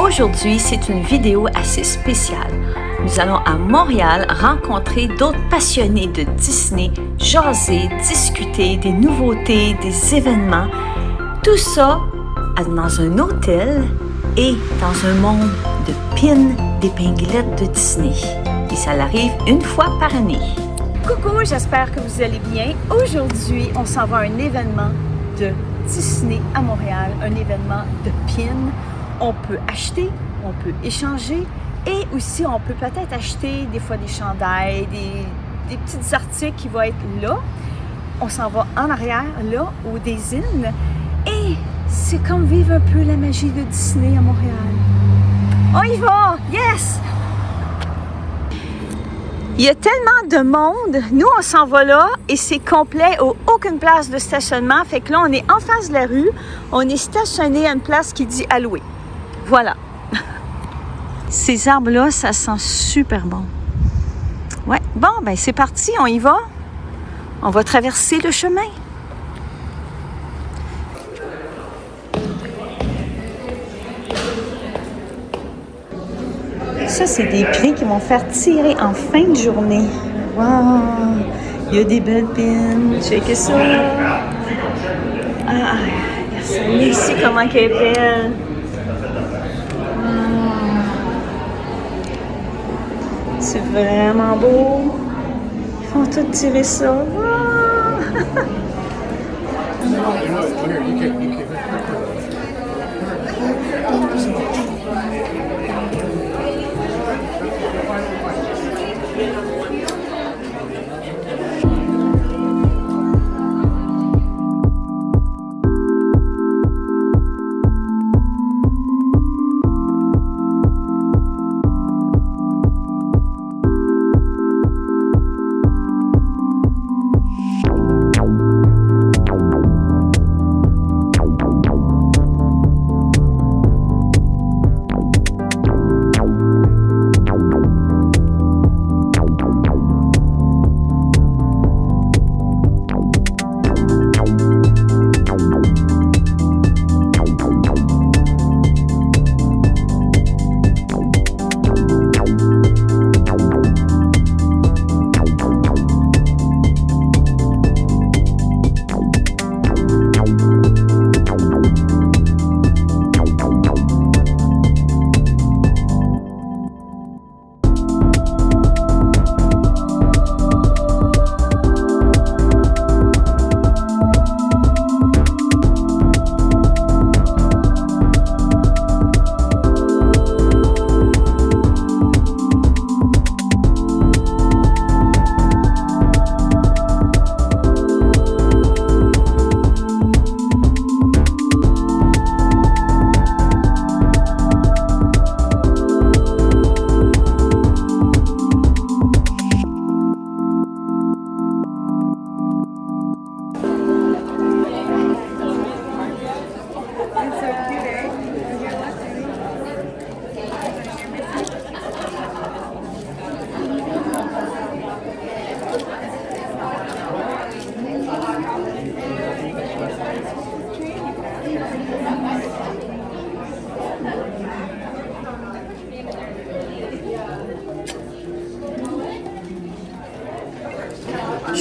Aujourd'hui, c'est une vidéo assez spéciale. Nous allons à Montréal rencontrer d'autres passionnés de Disney, jaser, discuter des nouveautés, des événements. Tout ça dans un hôtel et dans un monde de pins d'épinglettes de Disney. Et ça arrive une fois par année. Coucou, j'espère que vous allez bien. Aujourd'hui, on s'en va à un événement de Disney à Montréal, un événement de pins. On peut acheter, on peut échanger et aussi on peut peut-être acheter des fois des chandails, des petits articles qui vont être là. On s'en va en arrière, là, au Des Innes. Et c'est comme vivre un peu la magie de Disney à Montréal. On y va! Yes! Il y a tellement de monde. Nous, on s'en va là et c'est complet. Aucune place de stationnement. Fait que là, on est en face de la rue. On est stationné à une place qui dit à louer. Voilà. Ces arbres-là, ça sent super bon. Ouais. Bon, ben c'est parti. On y va. On va traverser le chemin. Ça, c'est des prix qui vont faire tirer en fin de journée. Wow! Il y a des belles pins. Checkez ça. Ah, regarde ça. Ici, comment qu'elle est belle. Wow. C'est vraiment beau. Ils font tout tirer ça. Wow.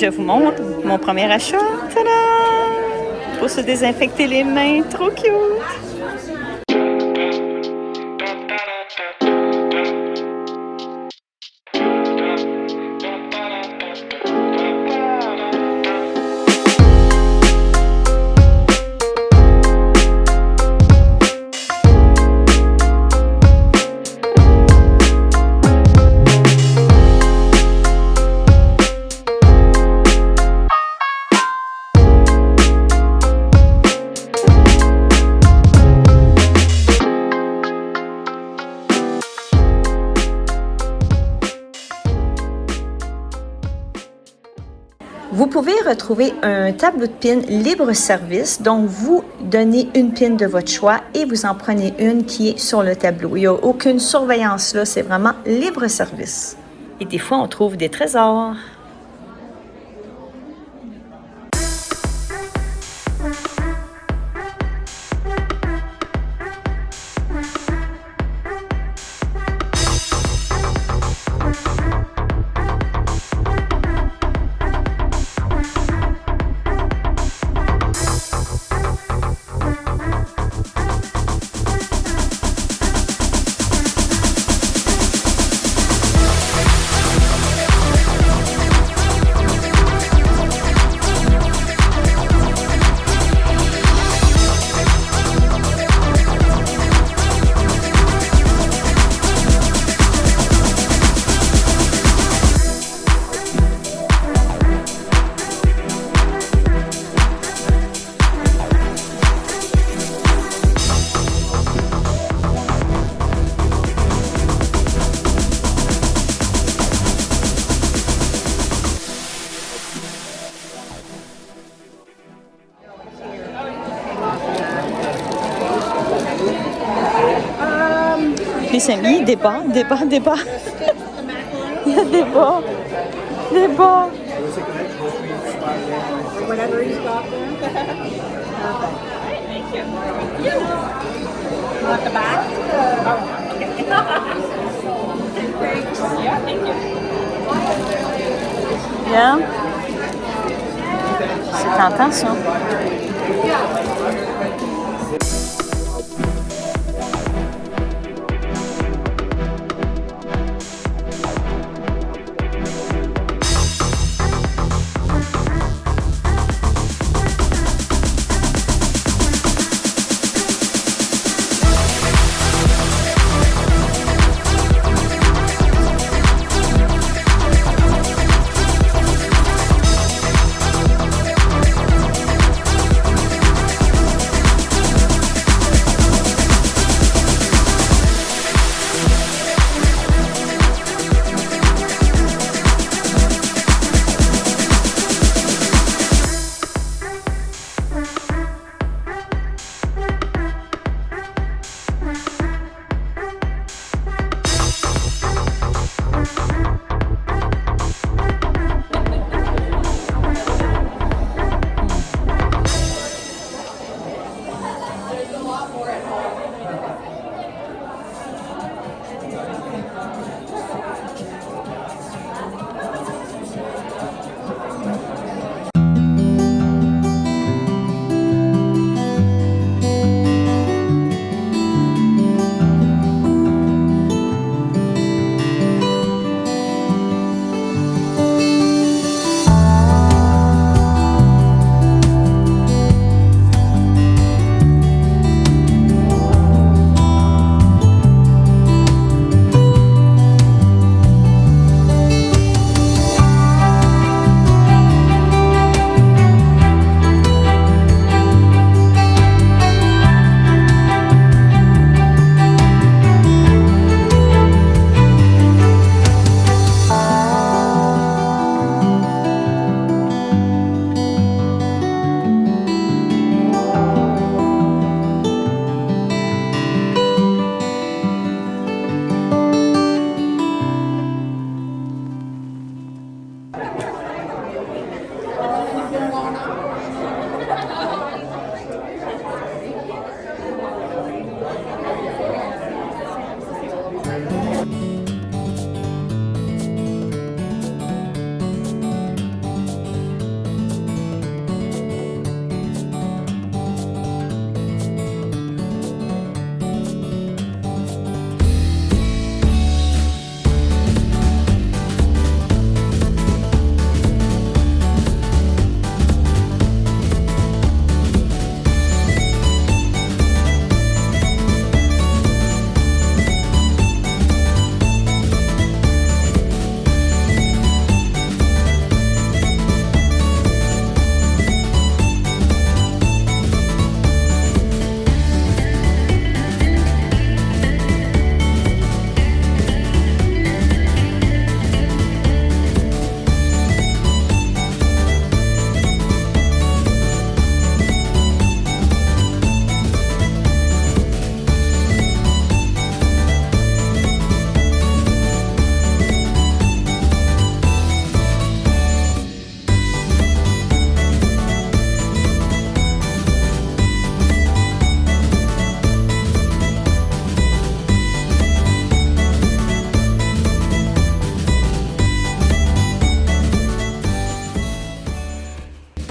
Je vous montre mon premier achat. Tada! Pour se désinfecter les mains. Trop cute! Vous pouvez retrouver un tableau de pins libre-service, donc vous donnez une pin de votre choix et vous en prenez une qui est sur le tableau. Il n'y a aucune surveillance là, c'est vraiment libre-service. Et des fois, on trouve des trésors. Les amis, des bas. Il y a des bas. Whatever he's got there. Thank you. You want the back? Thanks. Yeah, thank you. Bien. C'est tentant, ça.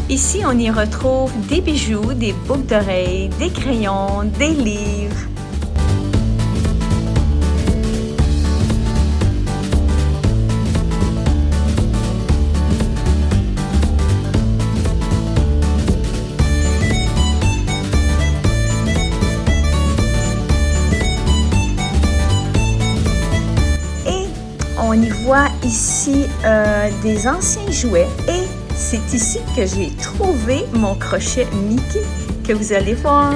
Ici, on y retrouve des bijoux, des boucles d'oreilles, des crayons, des livres. Et on y voit ici des anciens jouets et c'est ici que j'ai trouvé mon crochet Mickey que vous allez voir.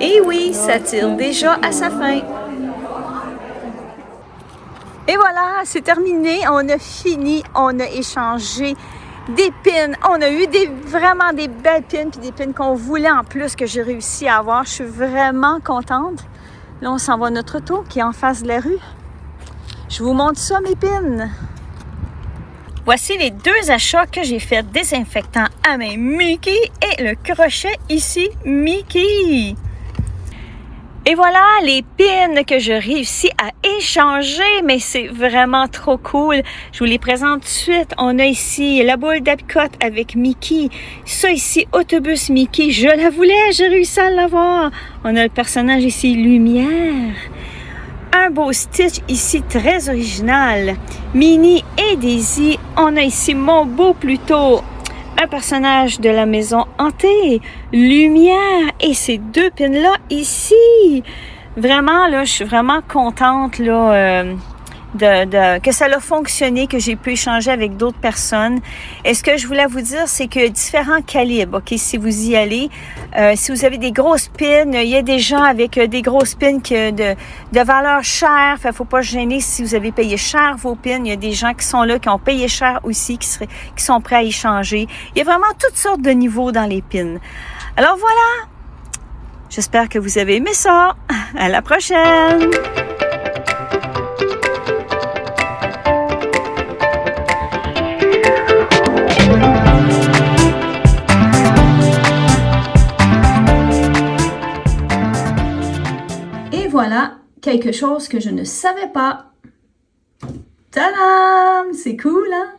Et oui, ça tire déjà à sa fin. Et voilà, c'est terminé. On a fini. On a échangé des pins. On a eu vraiment des belles pins puis des pins qu'on voulait en plus que j'ai réussi à avoir. Je suis vraiment contente. Là, on s'en va à notre auto qui est en face de la rue. Je vous montre ça, mes pins. Voici les 2 achats que j'ai fait, désinfectant à main Mickey et le crochet ici Mickey. Et voilà les pins que je réussis à échanger, mais c'est vraiment trop cool. Je vous les présente tout de suite. On a ici la boule d'Epcot avec Mickey. Ça ici, autobus Mickey, je la voulais, j'ai réussi à l'avoir. On a le personnage ici, Lumière. Un beau Stitch ici, très original. Minnie et Daisy. On a ici mon beau Pluto. Un personnage de la maison hantée. Lumière. Et ces 2 pins-là ici. Vraiment, là, je suis vraiment contente, là, que ça a fonctionné, que j'ai pu échanger avec d'autres personnes. Et ce que je voulais vous dire, c'est que différents calibres, OK, si vous y allez, si vous avez des grosses pins, il y a des gens avec des grosses pins de valeur chère, fait faut pas se gêner si vous avez payé cher vos pins. Il y a des gens qui sont là, qui ont payé cher aussi, qui sont prêts à échanger. Il y a vraiment toutes sortes de niveaux dans les pins. Alors voilà! J'espère que vous avez aimé ça. À la prochaine! Et voilà, quelque chose que je ne savais pas. Tadam! C'est cool, hein?